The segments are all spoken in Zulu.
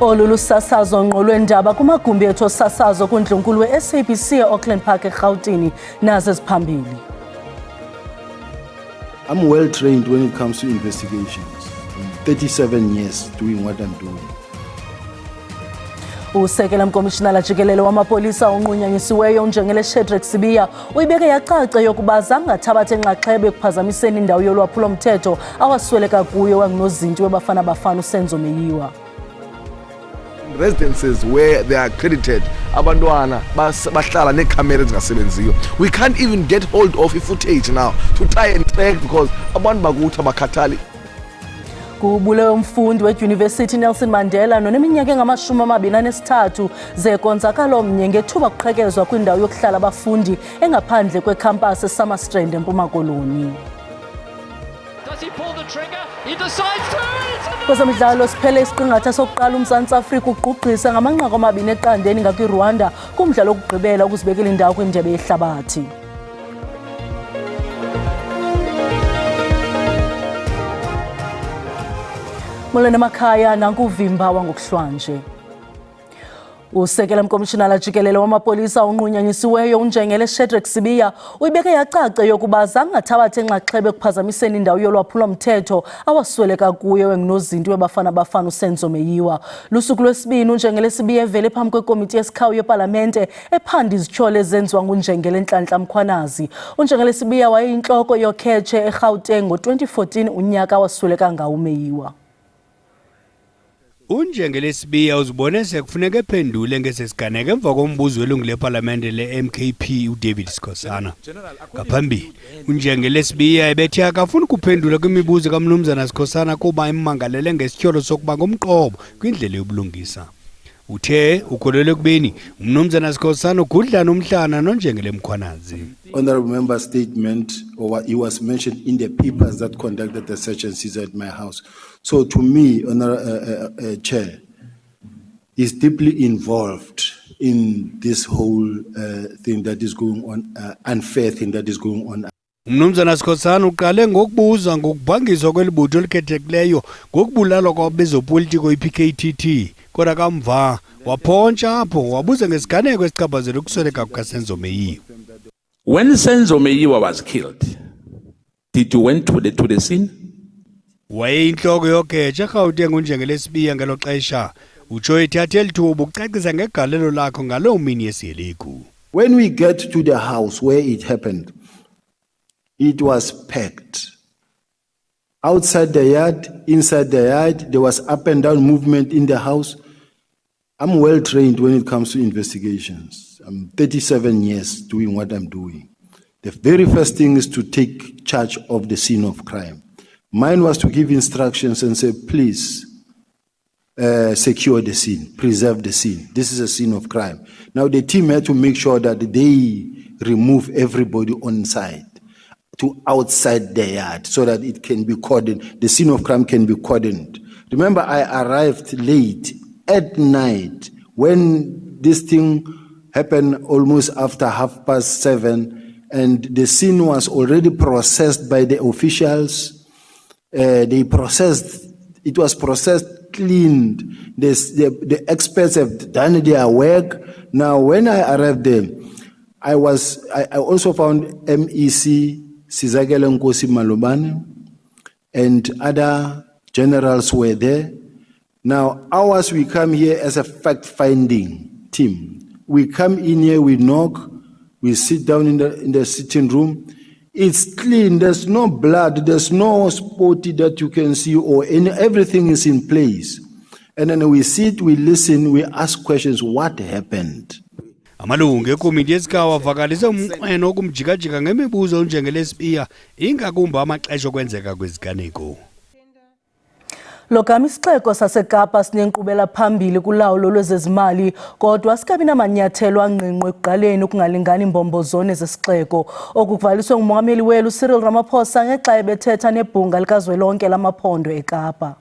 Olulu sasazo ngqolwendaba kumagumbi ethu sasazo kuNdlunkulu we-SABC e-Auckland Park eGauteng nazo ziphambili. I'm well trained when it comes to investigations. 37 years doing what I'm doing. Usekela mkomishinala jikelele wamapolisa onqunyanyisiweyo uNjengele Shadrack Sibiya uyibeke yacaca yokuba zangathabathe enxaxheba ekuphazamiseni indawo yolwaphulo mthetho awasweleka kuyo wanginozinti webafana bafana uSenzo Meyiwa. Residences where they are accredited, abantwana bahlala neekhamera ezingasebenziyo. We can't even get hold of footage now to try and track because abantu bakuthi abakhathali. Kubulewe umfundi weYunivesithi Nelson Mandela noneminyaka engama-23 zekonzakalo omnye ngethuba kuqhekezwa kwindawo yokuhlala abafundi engaphandle kwecampus eSummerstrand eMpuma Koloni. Kwezemidlalo siphele isiqingatha sokuqala uMzantsi Afrika uqugqisa ngamanqaku 2-0 ngakwiRwanda kumdlalo wokugqibela ukuzibekela indawo kwindebe yehlabathi. Molweni emakhaya nankuvimba wangokuhlwanje. Usekela mkomishinala jikelele wamapolisa onqunyanyisiweyo uNjengele Shadrack Sibiya uyibeke yacaca yokuba zangathabathe enxaxheba ekuphazamiseni indawo yolwaphulo mthetho awasweleka kuyo wanginozinti webafana bafana uSenzo Meyiwa. Lusuku lwesibini uNjengele Sibiya evele phambi kwekomiti yesikhawu yeParlamente ephanda izityholo ezenziwa nguNjengele Nhlanhla Mkhwanazi. uNjengele Sibiya wayeyintloko yokhetshe eGauteng ngo-2014 unyaka awasweleka ngawo uMeyiwa. uNjengele Sibiya uzibone sekufuneka ephendule ngesesiganeko emva kombuzo welungu leParlamente le-MKP uDavid Skhosana. Ngaphambili uNjengele Sibiya ebethi akafuni kuphendula kwimibuzo kaMnumzana Skhosana kuba immangalele ngesityholo sokuba ngumqobo kwindlela yobulungisa. Uthe ukholelwe kubeni uMnumzana Skhosana ugudlana umhlana noNjengele Mkhwanazi. Honorable member statement, or he was mentioned in the papers that conducted the search and seizure at my house. So to me, Chair, is deeply involved in this whole thing that is going on, unfair thing that is going on. uMnumzana Skhosana uqale ngokubuza ngokubhangiswa kwelibutho elikhethekileyo ngokubulalwa kwabezopolitiko iPKTT. Kodwa kamva waphontsha apho wabuza ngesiganeko esichaphazela ukusweleka kukaSenzo Meyiwa. When Senzo Meyiwa was killed, did you went to the scene? Wayeyintloko yokhetshe eGauteng uNjengele Sibiya ngelo xesha utsho ethathe elithuba ukucacisa ngegalelo lakho ngaloo mini yesiyelekhu. When we get to the house where it happened, it was packed. Outside the yard, inside the yard, there was up and down movement in the house. I'm well trained when it comes to investigations. I'm 37 years doing what I'm doing. The very first thing is to take charge of the scene of crime. Mine was to give instructions and say, please secure the scene, preserve the scene. This is a scene of crime. Now the team had to make sure that they remove everybody on site to outside the yard so that it can be cordoned, the scene of crime can be cordoned. Remember, I arrived late at night when this thing happened almost after 7:30, and the scene was already processed by the officials. It was processed, cleaned. The experts have done their work. Now, when I arrived there, I also found MEC Sizakele Nkosi Malobane and other generals were there. Now, ours, we come here as a fact-finding team. We come in here, we knock, we sit down in the sitting room. It's clean, there's no blood, there's no spotty that you can see, everything is in place. And then we sit, we listen, we ask questions, what happened? Amalungu ekomiti yesikawa avakalise umnqweno okumjikajika ngemibuzo uNjengele Sibiya ingakumbi amaxesha okwenzeka kweziganeko. Lokama isixeko saseKapa sinenkqubela phambili kulawulo lwezezimali kodwa sikabi namanyathelo angqingqwe ekuqaleni ukungalingani imbombozone zesixeko okuvaliswe ngumongameli welu Cyril Ramaphosa ngexa ebethetha nebhunga likazwelonke lamaphondo eKapa.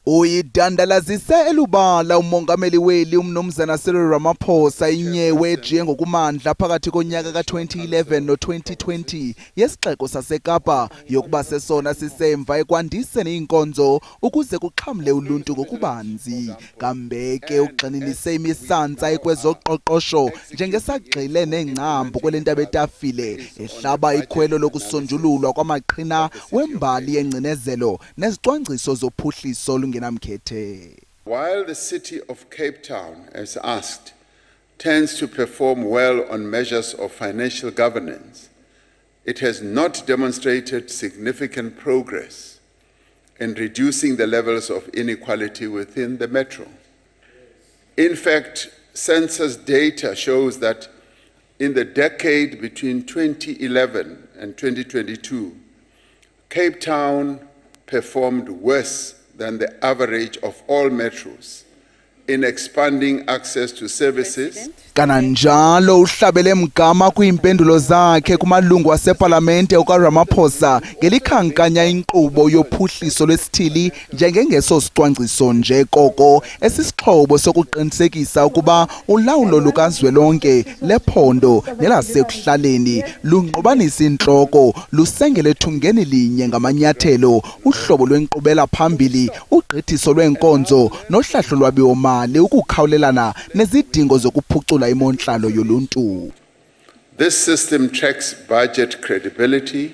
Uyidandalazise elubala umongameli weli umnumzana Cyril Ramaphosa inyewe ejiye ngokumandla phakathi konyaka ka-2011 no-2020 yesixeko saseKapa yokuba sesona sisemva ekwandiseni inkonzo ukuze kuxhamle uluntu ngokubanzi. Kambe ke ugxininise imisansa ekwezoqoqosho njengesagxile nengcambu kwele ntaba etafile ehlaba ikhwelo lokusonjululwa kwamaqhina wembali yengcinezelo nezicwangciso zophuhliso While the city of Cape Town, as asked, tends to perform well on measures of financial governance, it has not demonstrated significant progress in reducing the levels of inequality within the metro. In fact, census data shows that in the decade between 2011 and 2022, Cape Town performed worse than the average of all metros in expanding access to services. Kananjalo uhlabele mgama kwiimpendulo zakhe kumalungu aseParlamente okaRamaphosa ngelikhankanya inkqubo yophuhliso lwesithili njengengeso sicwangciso nje koko esisixhobo sokuqinisekisa ukuba ulawulo lukazwelonke lephondo nelasekuhlaleni lungqubanisa intloko lusengele ethungeni linye ngamanyathelo uhlobo lwenkqubela phambili ugqithiso lweenkonzo nohlahlo lwabiwo-mali ukukhawulelana nezidingo zokuphucula imontlalo yoluntu. This system tracks budget credibility,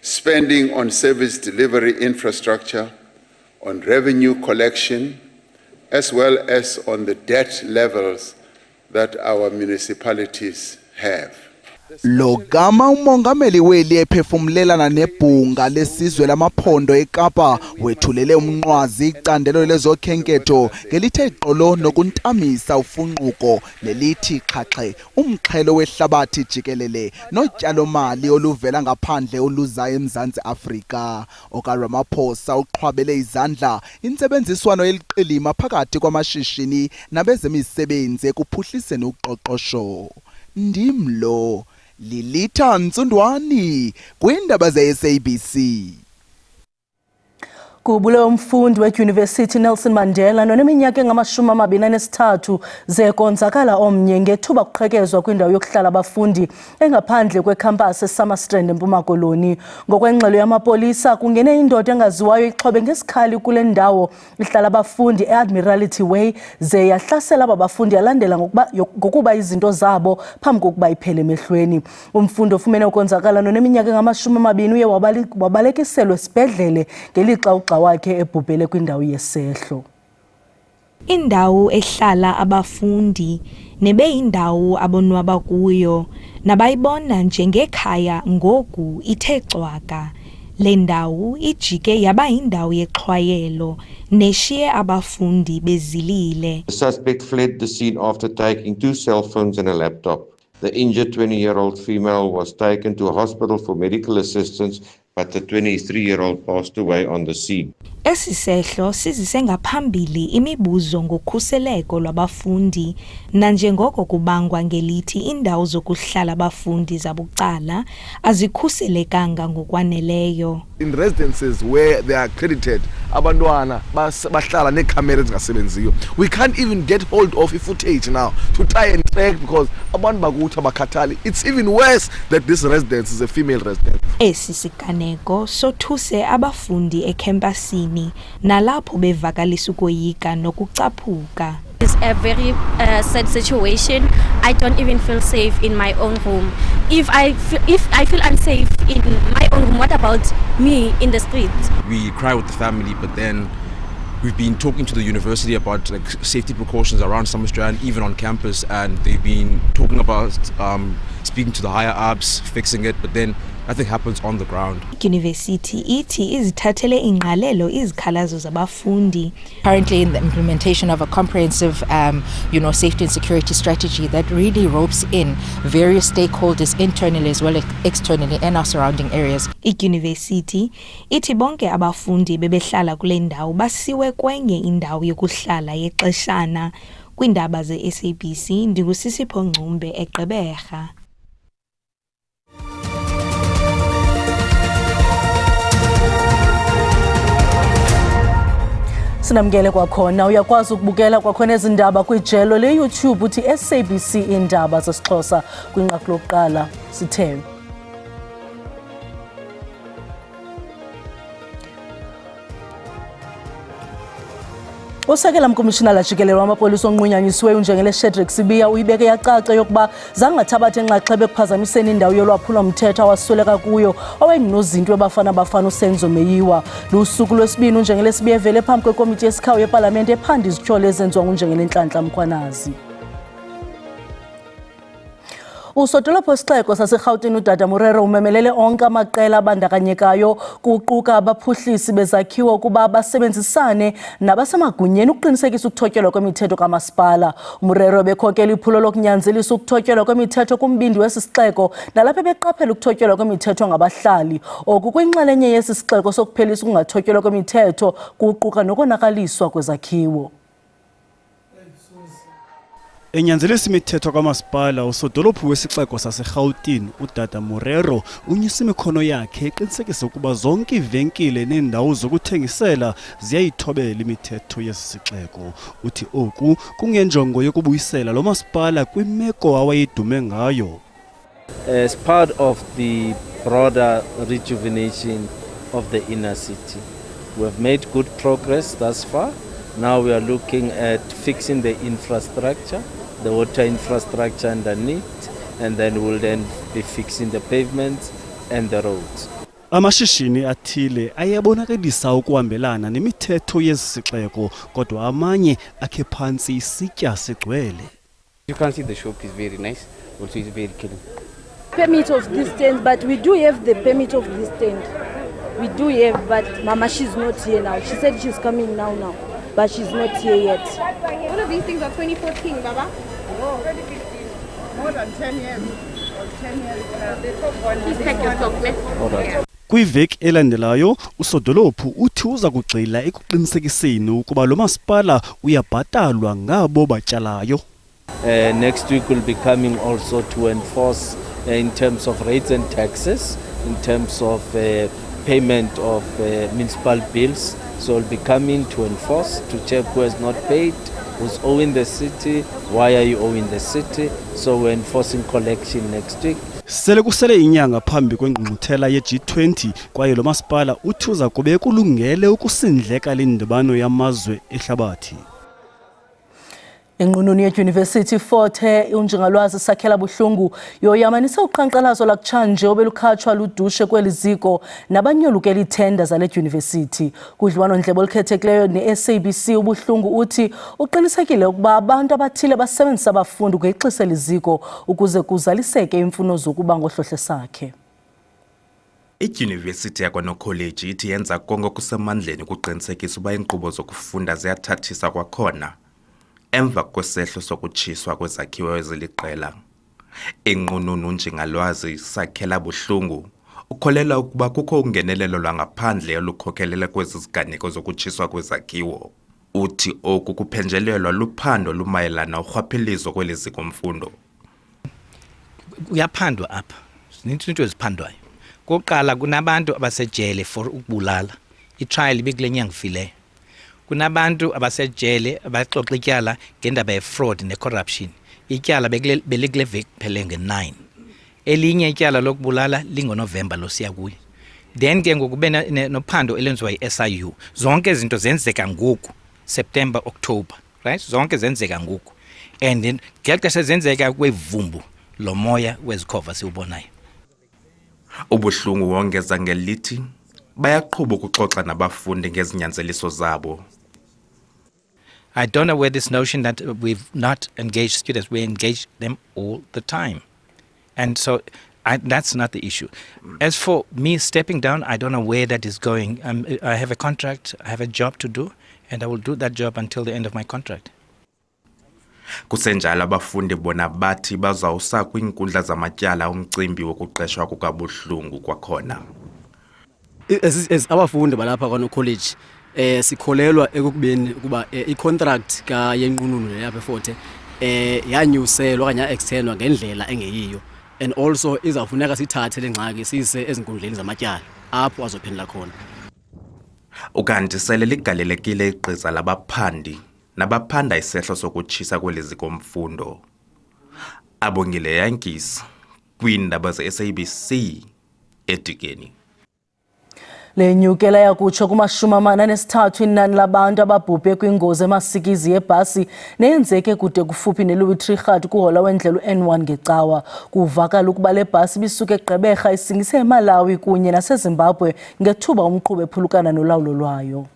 spending on service delivery infrastructure, on revenue collection, as well as on the debt levels that our municipalities have. Logama umongameli weli ephefumlelana nebhunga lesizwe lamaphondo eKapa wethulele umnqwazi icandelo lezokhenketho ngelithe gqolo nokuntamisa ufunquko nelithi xhaxhe umxhelo wehlabathi jikelele notyalo-mali oluvela ngaphandle oluzayo eMzantsi Afrika. OkaRamaphosa uqhwabele izandla intsebenziswano eliqilima phakathi kwamashishini nabezemisebenzi ekuphuhliseni uqoqosho. Ndimlo Lilitha Ntsundwani kwiindaba ze-SABC. Kubulewe umfundi wedyunivesithi Nelson Mandela noneminyaka engama-23 zekonzakala omnye ngethuba kuqhekezwa kwindawo yokuhlala abafundi engaphandle kwekhampasi eSummerstrand eMpuma Koloni. Ngokwengxelo yamapolisa kungene indoda engaziwayo ixhobe ngesikhali kule ndawo ihlala abafundi eAdmiralty Way ze yahlasela aba bafundi yalandela ngokuba izinto zabo phambi kokuba iphele emehlweni. Umfundi ofumene ukonzakala noneminyaka engama-20 uye wabalekiselwa esibhedlele ngelixa wakhe ebhubhele kwindawo yesehlo. Indawo ehlala abafundi nebeyindawo abonwaba kuyo nabayibona njengekhaya ngoku ithe cwaka. Le ndawo ijike yaba yindawo yexhwayelo neshiye abafundi bezilile. The suspect fled the scene after taking 2 cell phones and a laptop. The injured 20-year-old female was taken to a hospital for medical assistance, but the 23-year-old passed away on the scene. Esisehlo sizise ngaphambili imibuzo ngokhuseleko lwabafundi nanjengoko kubangwa ngelithi indawo zokuhlala abafundi zabucala azikhuselekanga ngokwaneleyo. In residences where they are accredited, abantwana bahlala neekhamera ezingasebenziyo. We can't even get hold of footage now to try and track because abantu bakuthi abakhathali. It's even worse that this residence is a female residence. Esi siganeko sothuse abafundi ekempasini nalapho bevakalisa ukoyika nokucaphuka. It's a very sad situation. I don't even feel safe in my own home. If I feel unsafe in my own home, what about me in the street? We cry with the family, but then we've been talking to the university about like safety precautions around Summerstrand, even on campus, and they've been talking about speaking to the higher ups, fixing it, but then nothing happens on the ground. University ithi izithathele ingqalelo izikhalazo zabafundi. Currently in the implementation of a comprehensive safety and security strategy that really ropes in various stakeholders internally as well as externally in our surrounding areas. University ithi bonke abafundi bebehlala kule ndawo basiwe kwenye indawo yokuhlala yexeshana. Kwindaba ze-SABC ndingusisipho Ngcumbe eGqeberha. Sinamkele kwakhona uyakwazi ukubukela kwakhona ezindaba kwijelo leYouTube uthi SABC Indaba zesiXhosa kwinqaku lokuqala sitheme. Usekela mkomishinala jikelele wamapolisa onqunyanyisiweyo uNjengele Shadrack Sibiya uyibeke yacaca yokuba zangathabathe enxaxheba ekuphazamiseni indawo yolwaphulo-mthetho awasweleka kuyo owayengnozinto webafana uSenzo Meyiwa. Lusuku lwesibini uNjengele Sibiya evele phambi kwekomiti yesikhawu yepalamente ephanda izityholo ezenziwa nguNjengele Nhlanhla Mkhwanazi. Usodolophu wesixeko saseRhawutini uDada Murero umemelele onke amaqela abandakanyekayo kuquka abaphuhlisi bezakhiwo ukuba basebenzisane nabasemagunyeni ukuqinisekisa ukuthotyelwa kwemithetho kamasipala. Murero bekhokela iphulo lokunyanzelisa ukuthotyelwa kwemithetho kumbindi wesi sixeko nalapho beqaphela ukuthotyelwa kwemithetho ngabahlali. Oku kwinxalenye yesi sixeko sokuphelisa ukungathotyelwa kwemithetho kuquka nokonakaliswa kwezakhiwo. Enyanzelisa imithetho kamasipala usodolophu wesixeko saseRhawutini uDada Murero unyisa imikhono yakhe eqinisekisa ukuba zonke iivenkile neendawo zokuthengisela ziyayithobela imithetho yesi sixeko. Uthi oku kungenjongo yokubuyisela lo masipala kwimeko awayidume ngayo. As part of the broader rejuvenation of the inner city, we have made good progress thus far. Now we are looking at fixing the infrastructure, the water infrastructure underneath, and then we'll then be fixing the pavements and the roads. Amashishini athile ayabonakalisa ukuhambelana nemithetho yesixeko kodwa amanye akhe phantsi isitya sigcwele. You can see the shop is very nice, also is very clean. Permit of this tent, but we do have the permit of this tent. We do have, but Mama, she's not here now. She said she's coming now. But she's not here yet. All of these things are 2014, Baba? No, 2015. More than 10 years. Or 10 years. Please take your stock, let's. Kwiveki elandelayo usodolophu uthi uza kugxila ekuqinisekiseni ukuba lo masipala uyabhatalwa ngabo batyalayo. Next week we'll be coming also to enforce in terms of rates and taxes, in terms of payment of municipal bills. So we'll be coming to enforce, to check who has not paid, who's owing the city, why are you owing the city. So we're enforcing collection next week. Sele kusele inyanga phambi kwengqungquthela ye-G20 kwaye lo masipala uthi uza kube kulungele ukusindleka lendibano yamazwe ehlabathi. Inqununu yeDyunivesithi Fort Hare uNjingalwazi Sakhela Buhlungu yoyamanisa uqhankqalazo lakutshanje obelukhatshwa ludushe kweli ziko nabanyolukela ithenda zale dyunivesithi. Kudliwano-ndlebe olukhethekileyo ne-SABC uBuhlungu uthi uqinisekile ukuba abantu abathile basebenzisa abafundi kwixesha liziko ukuze kuzaliseke imfuno zokuba ngohlohle sakhe. Idyunivesithi yakwaNokholeji ithi yenza konke okusemandleni ukuqinisekisa uba iinkqubo zokufunda ziyathathisa kwakhona emva kwesehlo sokutshiswa kwezakhiwo eziliqela. Inqununu uNjingalwazi Sakhela Buhlungu ukholelwa ukuba kukho ungenelelo lwangaphandle olukhokelela kwezi ziganeko zokutshiswa kwezakhiwo. Uthi oku kuphenjelelwa luphando lumayelana urhwaphilizo kweli ziko mfundo. Uyaphandwa apha, zininzi into eziphandwayo. Kokuqala kunabantu abasejele for ukubulala. I-trial ibikule nyanga ifileyo. Kunabantu abasejele abaxoxa ityala ngendaba ye-fraud ne-corruption. Ityala belikule veki phele nge-9. Elinye ityala lokubulala lingoNovemba losiya kuyo. Then ke ngokube nophando elenziwa yi-SIU. Zonke izinto zenzeka ngoku, September, October, right? Zonke zenzeka ngoku. And then ngexesha zenzeka kwevumbu lo moya wezikhova siubonayo. Ubuhlungu wongeza ngelithi bayaqhuba ukuxoxa nabafundi ngezinyanzeliso zabo. I don't know where this notion that we've not engaged students, we engage them all the time. And so that's not the issue. As for me stepping down, I don't know where that is going. I have a contract, I have a job to do, and I will do that job until the end of my contract. Kusenjalo abafundi bona bathi bazawusa kwiinkundla zamatyala umcimbi wokuqeshwa kukaBuhlungu kwakhona. As abafundi balapha kwaNokholeji sikholelwa ekubeni ukuba i-contract kayenqununu yapha eFort yanyuselwa okanye ya-extendwa ngendlela engeyiyo, and also izawufuneka sithathe le ngxaki sise ezinkundleni zamatyala apho azophendula khona. Ukanti sele ligalelekile igqiza labaphandi nabaphanda isehlo sokutshisa kwelezi komfundo. Abongile Yankees kwiindaba ze-SABC eDikeni. Lenyukela yakutsho kuma-43 inani labantu ababhubhe kwingozi emasikizi yebhasi neyenzeke kude kufuphi neLouis Trichardt kuhola wendlela u-N1 ngecawa. Kuvakala ukuba le bhasi bisuke eGqeberha isingise eMalawi kunye naseZimbabwe ngethuba umqhubi ephulukana nolawulo lwayo.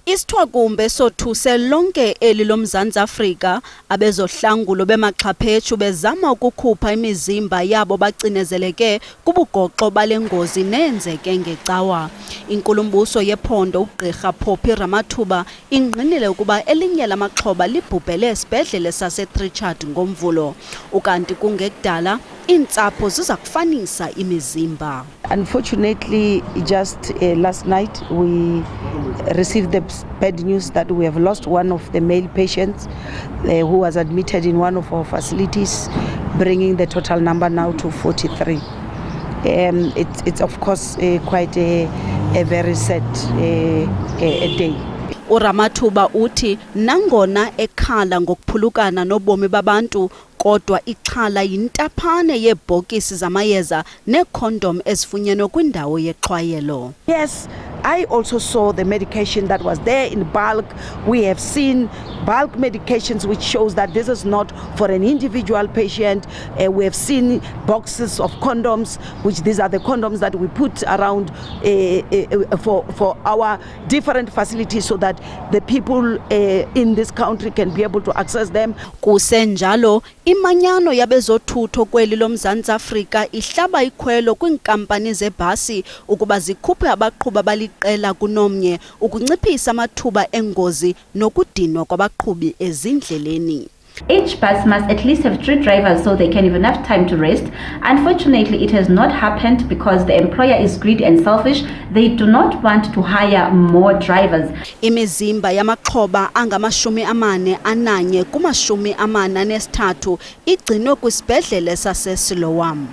Isithwakumbe sothuse lonke eli loMzantsi Afrika abezohlangulo bemaxhaphetshu bezama ukukhupha imizimba yabo bacinezeleke kubugoxo bale ngozi nenzeke ngecawa. Inkulumbuso yephondo uGqirha Phophi Ramathuba ingqinile ukuba elinye lamaxhoba libhubhele esibhedlele saseTrichardt ngomvulo. Ukanti kungekudala iintsapho ziza kufanisa imizimba. Unfortunately, just last night we received the bad news that we have lost one of the male patients who was admitted in one of our facilities, bringing the total number now to 43. It's of course quite a very sad day. uRamathuba uthi nangona ekhala ngokuphulukana nobomi babantu kodwa ixhala yintaphane yeebhokisi zamayeza neekhondom ezifunyenwe kwindawo yexhwayelo. Yes, I also saw the medication that was there in bulk. We have seen bulk medications, which shows that this is not for an individual patient. We have seen boxes of condoms, which these are the condoms that we put around for our different facilities so that the people in this country can be able to access them. Kusenjalo, imanyano yabezothutho kweli loMzantsi Afrika ihlaba ikhwelo kwiinkampani zebhasi ukuba zikhuphe abaqhuba baliqela kunomnye ukunciphisa amathuba engozi nokudinwa kwabaqhubi ezindleleni. Each bus must at least have 3 drivers so they can even have time to rest. Unfortunately, it has not happened because the employer is greedy and selfish. They do not want to hire more drivers. Imizimba yamaxhoba angamashumi-41 kumashumi-43 igcinwe kwisibhedlele saseSiloam.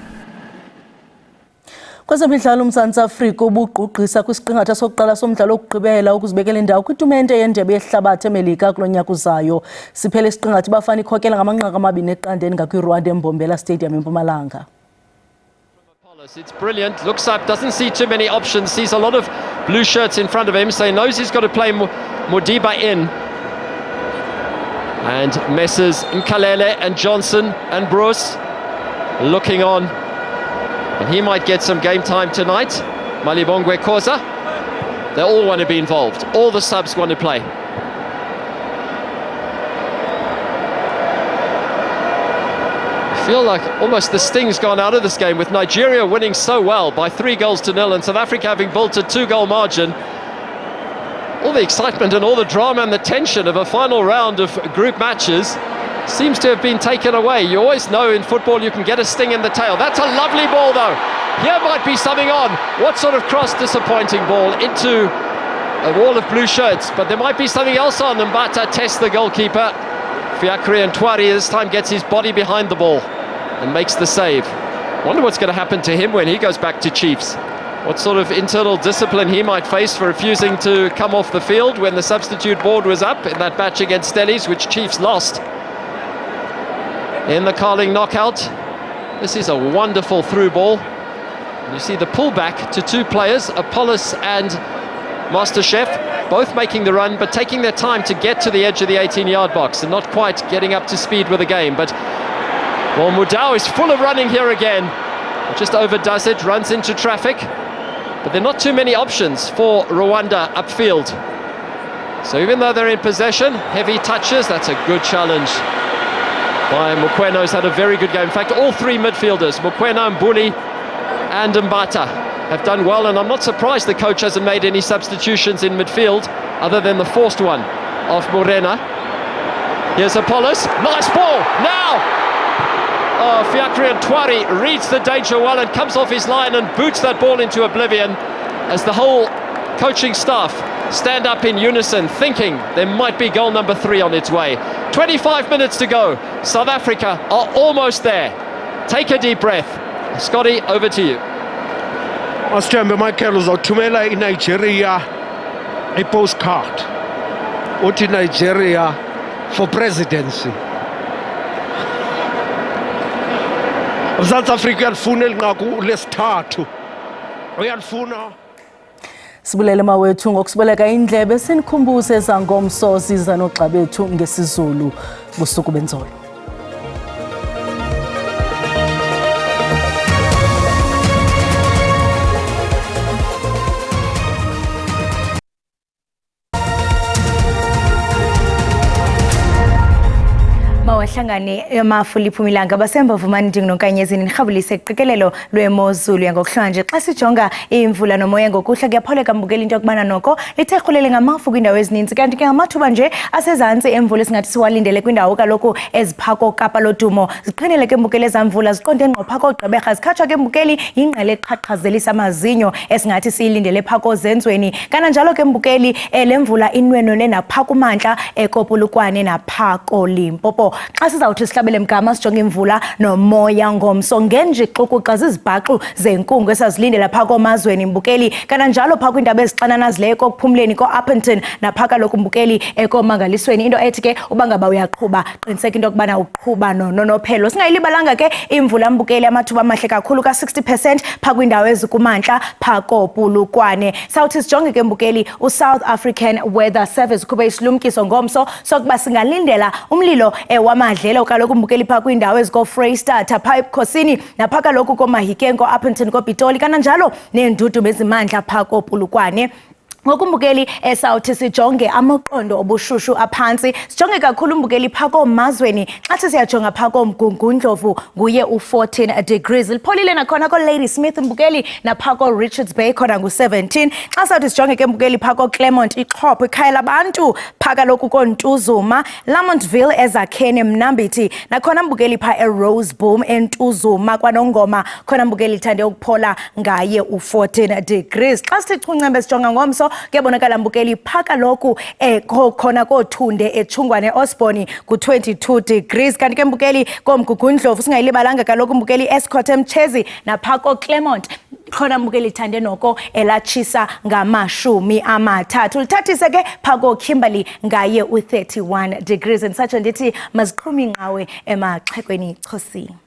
Kwezemidlalo uMzantsi Afrika ubugqugqisa kwisiqingatha sokuqala somdlalo wokugqibela ukuzibekela indawo kwitumente yendebe yehlabathi eMelika kulo nyaka uzayo. Siphele isiqingatha ibafana ikhokela ngamanqaku 2-0 ngakwiRwanda eMbombela Stadium eMpumalanga. It's brilliant, looks up, doesn't see too many options, sees a lot of blue shirts in front of him, so he knows he's got to play Modiba in. And Messrs Nkalele and Johnson and Bruce looking on. And he might get some game time tonight. Malibongwe Koza. They all want to be involved. All the subs want to play. I feel like almost the sting's gone out of this game with Nigeria winning so well by 3-0 and South Africa having built a 2-goal margin. All the excitement and all the drama and the tension of a final round of group matches seems to have been taken away. You always know in football you can get a sting in the tail. That's a lovely ball though. Here might be something on. What sort of cross disappointing ball into a wall of blue shirts, but there might be something else on. Mbata tests the goalkeeper. Fiacre Ntwari this time gets his body behind the ball and makes the save. Wonder what's going to happen to him when he goes back to Chiefs. What sort of internal discipline he might face for refusing to come off the field when the substitute board was up in that match against Stellies, which Chiefs lost in the Carling knockout. This is a wonderful through ball. You see the pullback to 2 players, Apollos and MasterChef, both making the run but taking their time to get to the edge of the 18-yard box and not quite getting up to speed with the game. But well, Mudau is full of running here again. Just overdoes it, runs into traffic. But there are not too many options for Rwanda upfield. So even though they're in possession, heavy touches, that's a good challenge by Mokweno's had a very good game. In fact, all 3 midfielders, Mokweno, Mbuli and Mbata, have done well, and I'm not surprised the coach hasn't made any substitutions in midfield other than the forced one of Morena. Here's Apollos, nice ball, now! Oh, Fiacre Ntwari reads the danger well and comes off his line and boots that ball into oblivion as the whole coaching staff stand up in unison, thinking there might be goal number 3 on its way. 25 minutes to go. South Africa are almost there. Take a deep breath. Scotty, over to you. Masithembe Michael uzothumela iNigeria i-postcard uthi Nigeria for presidency. South Africa uyalifuna elinqaku lesithathu. Uyalifuna. Sibulele mawethu ngokusibeleka indlebe sinikhumbuze zangomso siza nogxa bethu ngesizulu busuku benzolo. Mawahlangane emafuliphu milanga basemba vumani ndingo nonkanyezini nirhabulise iqikelelo lwemozulu yangokuhlanje xa sijonga imvula nomoya ngokuhla kuyapholeka mbukela into yokubana noko lithe rhulele ngamafu kwiindawo ezininzi kanti ke ngamathuba nje asezantsi emvula esingathi siwalindele kwindawo kaloku eziphako Kapa lodumo ziqinile ke mbukela ezamvula ziqonde ngqopha koGqeberha zikhatshwa ke mbukeli yingqele eqhaqhazelisa amazinyo esingathi siyilindele phako zenzweni kananjalo ke mbukeli lemvula inwenwele napha kumantla eKopolokwane napha koLimpopo xa sizawuthi sihlabele mgama sijonge imvula nomoya ngomso ngenjixukuxa zizibhaxu zenkungu esazilindela pha komazweni mbukeli kananjalo pha kwindaba ezixananazileyo kokuphumleni ko-Upington napha kaloku mbukeli komangalisweni into ethi ke uba ngaba uyaqhuba qiniseka into yokubana uqhuba nononophelo singayilibalanga ke imvula mbukeli amathuba amahle kakhulu ka-60% pha kwindawo ezikumantla pha koPolokwane sawuthi sijonge ke mbukeli uSouth African Weather Service kuba isilumkiso ngomso sokuba singalindela umlilo wamadlelo kaloku mbukeli pha kwindawo eziko-Freystata pha ebukhosini napha kaloku koMahikeng ko-Upington koPitoli kananjalo neendudu bezimandla pha koPolokwane ngokumbukeli esawuthi sijonge amaqondo obushushu aphantsi sijonge kakhulu mbukeli pha komazweni xa siyajonga pha koMgungundlovu nguye u14 degrees lipholile nakhona koLady Smith mbukeli napha koRichards Bay khona ngu17 xa sawuthi sijonge ke mbukeli pha koClermont iXhopho ikhaya labantu pha kaloku koNtuzuma Lamontville ezakhene Mnambithi nakhona mbukeli pha eRoseboom eNtuzuma kwaNongoma khona mbukeli thande ukuphola ngaye u14 degrees xa sithi chuncembe sijonga ngomso kuyabonakala mbukeli pha kaloku khona koThunde eTshungwane Osborne ku22 degrees kanti ke mbukeli koMgungundlovu singayilibalanga kaloku mbukeli Escott eMtshezi napha koClermont khona mbukeli thande noko elatshisa ngama-30 lithathise ke pha koKimberley ngaye u31 degrees ndisatsho ndithi maziqhuma inqawe emaxhekweni Xhosini.